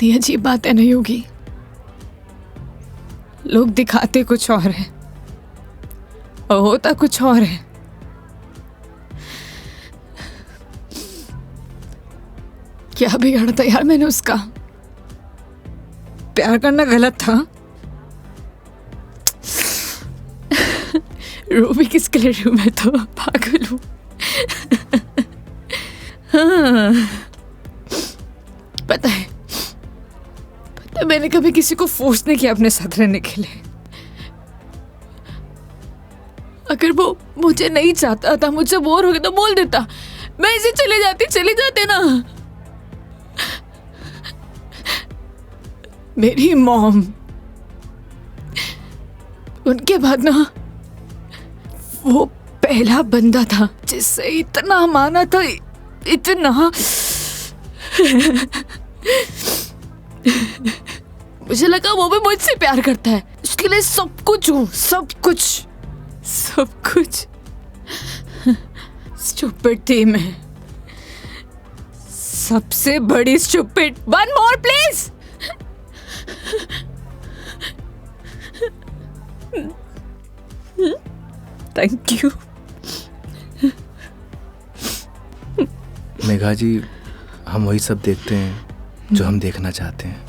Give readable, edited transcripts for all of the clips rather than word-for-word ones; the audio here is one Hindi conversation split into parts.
कितनी अजीब बात है ना योगी। लोग दिखाते कुछ और है और होता कुछ और है। क्या बिगाड़ा था यार मैंने उसका? प्यार करना गलत था। रो भी किसके लिए रही हूं, मैं तो पागल हूं। हाँ, पता है मैंने कभी किसी को फोर्स नहीं किया अपने साथ रहने के लिए। अगर वो मुझे नहीं चाहता था, मुझे बोर हो गया तो बोल देता, मैं इसे चले जाते ना। मेरी मॉम, उनके बाद ना वो पहला बंदा था जिससे इतना माना था, इतना। मुझे लगा वो भी मुझसे प्यार करता है, उसके लिए सब कुछ हूँ, सब कुछ। स्टूपिड थी मैं, सबसे बड़ी stupid. One more please. Thank you. Megha ji, हम वही सब देखते हैं जो हम देखना चाहते हैं,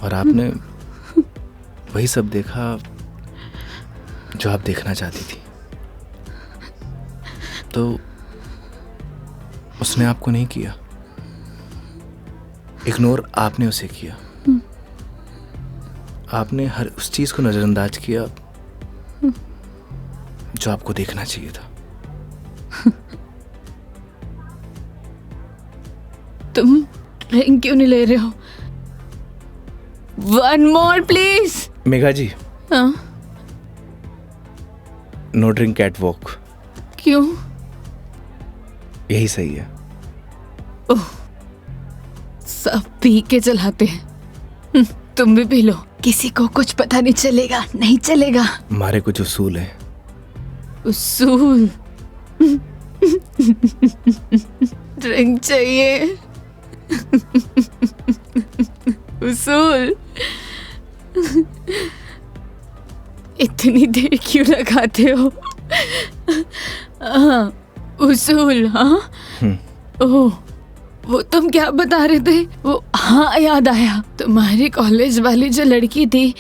और आपने वही सब देखा जो आप देखना चाहती थी। तो उसने आपको नहीं किया, इग्नोर आपने उसे किया। आपने हर उस चीज को नजरअंदाज किया जो आपको देखना चाहिए था। तुम ड्रिंक क्यों नहीं ले रहे हो? One more please. Megha ji, हाँ? No drink at walk. क्यों? यही सही है। ओह, सब पी के चलाते हैं। तुम भी पी लो, किसी को कुछ पता नहीं चलेगा, नहीं चलेगा। हमारे कुछ उसूल हैं। उसूल? ड्रिंक चाहिए। उसूल? इतनी देर क्यों लगाते हो? हाँ, उसूल। हाँ, ओह, वो तुम क्या बता रहे थे? वो, हाँ याद आया, तुम्हारी कॉलेज वाली जो लड़की थी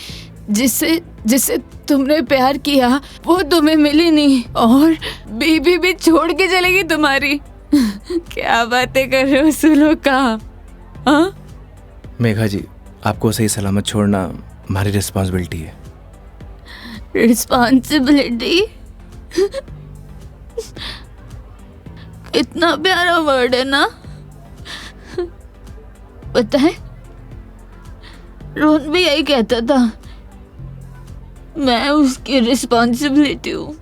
जिससे तुमने प्यार किया, वो तुम्हें मिली नहीं और बीबी भी छोड़ के चलेगी तुम्हारी। क्या बातें कर रहे हो सुनो का? हाँ? मेघा जी, आपको सही सलामत छोड़ना हमारी रिस्पॉन्सिबिलिटी है। रिस्पॉन्सिबिलिटी? कितना प्यारा वर्ड है ना? पता है, रोहन भी यही कहता था, मैं उसकी रिस्पॉन्सिबिलिटी हूँ।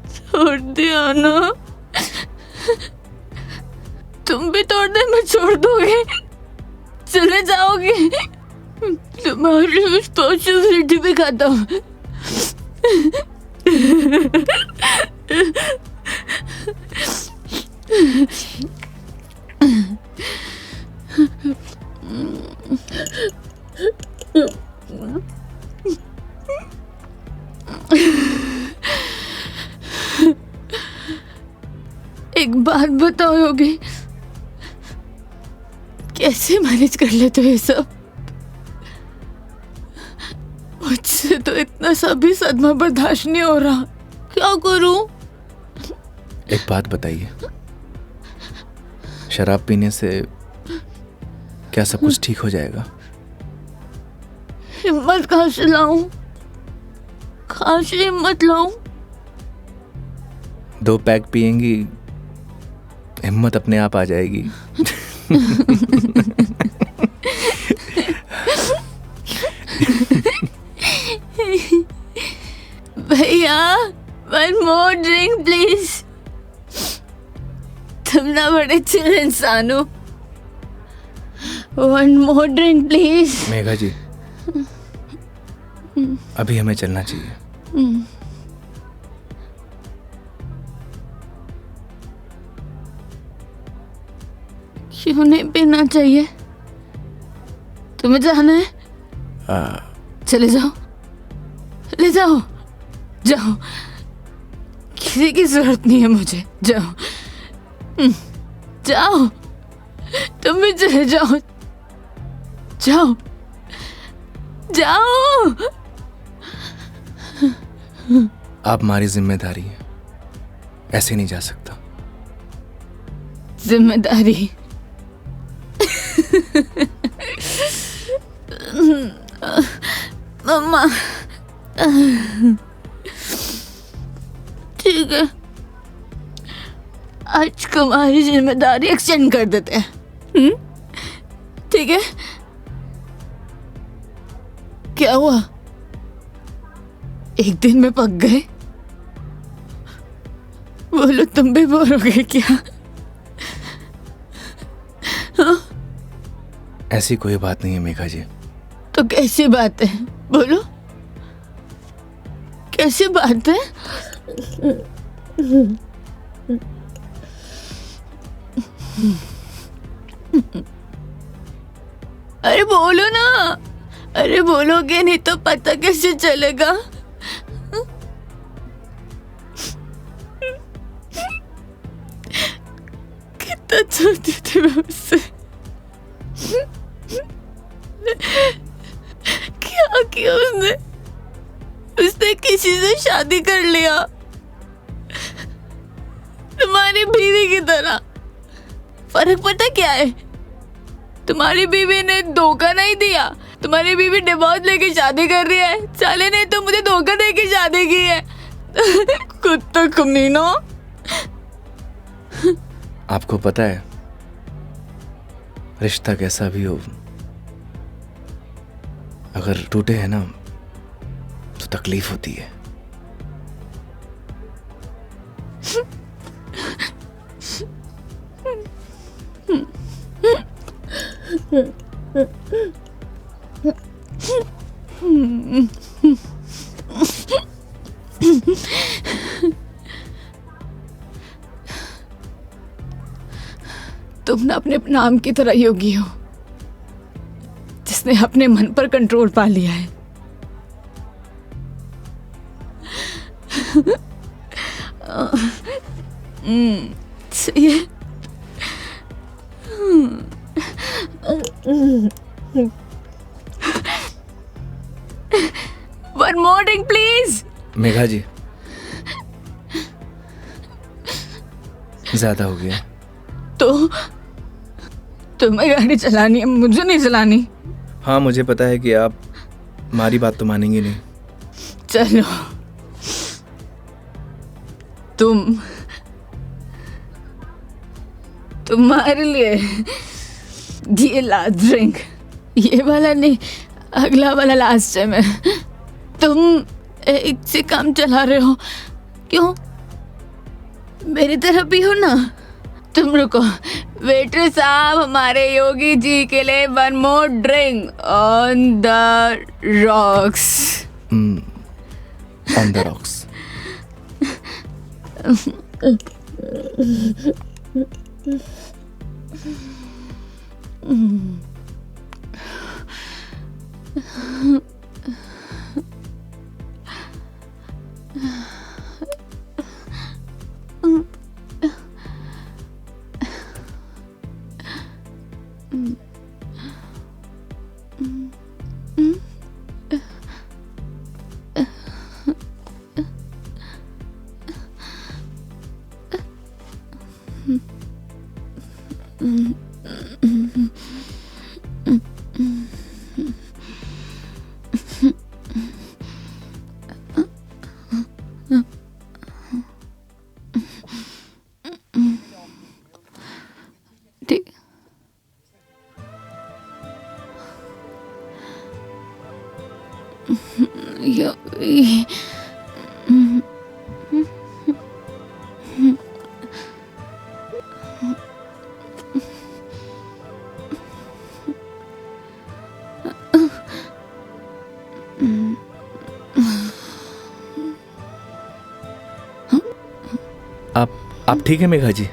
छोड़ दिया ना? तुम भी थोड़ी देर में छोड़ दोगे, चले जाओगे, तुम्हारी रिस्पॉन्सिबिलिटी भी खत्म। एक बात बताओ योगी, कैसे मैनेज कर लेते हो ये सब? मुझसे तो इतना सभी सदमा बर्दाश्त नहीं हो रहा, क्या करूं? एक बात बताइए, शराब पीने से क्या सब कुछ ठीक हो जाएगा? हिम्मत कहाँ से लाऊं? कहाँ से हिम्मत लाऊं? 2 पैक पिएंगी, हिम्मत अपने आप आ जाएगी। भैया, वन मोर ड्रिंक प्लीज। तुम ना बड़े चिल इंसान हो। One more drink please. Megha ji, अभी हमें चलना चाहिए। क्यों? क्यों नहीं पीना चाहिए? तुम्हें जाना है? चले जाओ, ले जाओ, जाओ, किसी की जरूरत नहीं है मुझे। जाओ, जाओ, तुम भी चले जाओ, जाओ, जाओ। आप हमारी जिम्मेदारी है, ऐसे नहीं जा सकता। जिम्मेदारी? मम्मा, ठीक है, आज तुम्हारी जिम्मेदारी एक्सटेंड कर देते हैं। ठीक है? क्या हुआ? एक दिन में पक गए? बोलो, तुम भी बोर हो गए क्या? हाँ? ऐसी कोई बात नहीं है मेघा जी। तो कैसी बात है? बोलो, कैसी बात है? अरे बोलो ना, अरे बोलोगे नहीं तो पता कैसे चलेगा? कितना चाहती थी मैं उससे, क्या किया उसने? उसने किसी से शादी कर लिया, तुम्हारी बीवी की तरह। फर्क पता क्या है? तुम्हारी बीवी ने धोखा नहीं दिया, तुम्हारी बीवी डिवोर्स लेके शादी कर रही है। साले ने तो मुझे धोखा दे के शादी की है। कुत्ता कमीना। आपको पता है, रिश्ता कैसा भी हो, अगर टूटे है ना तो तकलीफ होती है। तुम ना अपने नाम की तरह योगी हो, जिसने अपने मन पर कंट्रोल पा लिया है। सही है। One more drink, please. Megha जी, ज्यादा हो गया। तो तुम्हें गाड़ी चलानी है, मुझे नहीं चलानी। हाँ, मुझे पता है कि आप हमारी बात तो मानेंगी नहीं। चलो, तुम्हारे लिए ये लास्ट ड्रिंक, ये वाला नहीं, अगला वाला लास्ट है। मैं तुम एक से काम चला रहे हो, क्यों? मेरी तरह भी हो ना। तुम रुको, वेटर साहब, हमारे योगी जी के लिए one more drink on the rocks. On the rocks. आप ठीक है मेघा जी?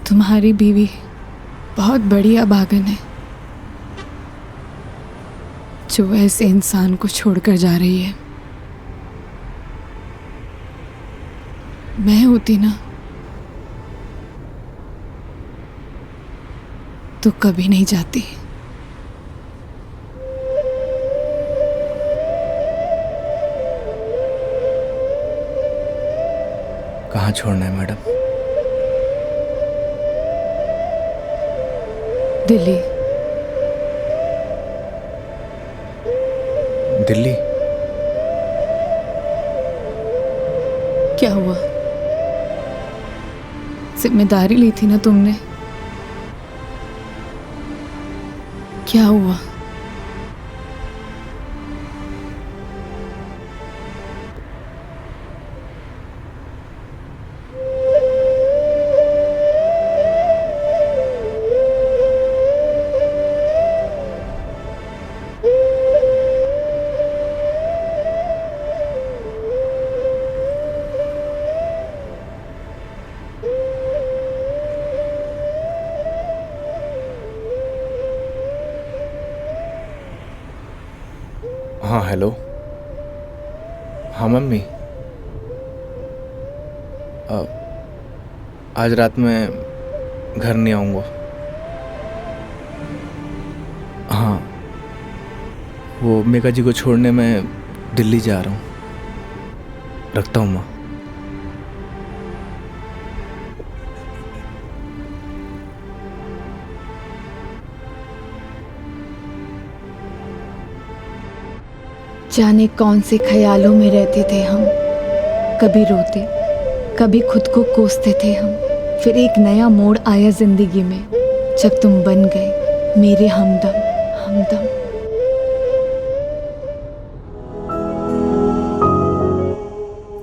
तुम्हारी बीवी बहुत बड़ी अभागन है जो ऐसे इंसान को छोड़कर जा रही है। मैं होती ना तो कभी नहीं जाती। कहाँ छोड़ना है मैडम? दिल्ली। दिल्ली? क्या हुआ? जिम्मेदारी ली थी ना तुमने, क्या हुआ? हाँ हेलो। हाँ मम्मी, आज रात में घर नहीं आऊँगा। हाँ, वो मेघा जी को छोड़ने मैं दिल्ली जा रहा हूँ। रखता हूँ माँ। जाने कौन से ख्यालों में रहते थे हम, कभी रोते कभी खुद को कोसते थे हम। फिर एक नया मोड़ आया जिंदगी में जब तुम बन गए मेरे हमदम।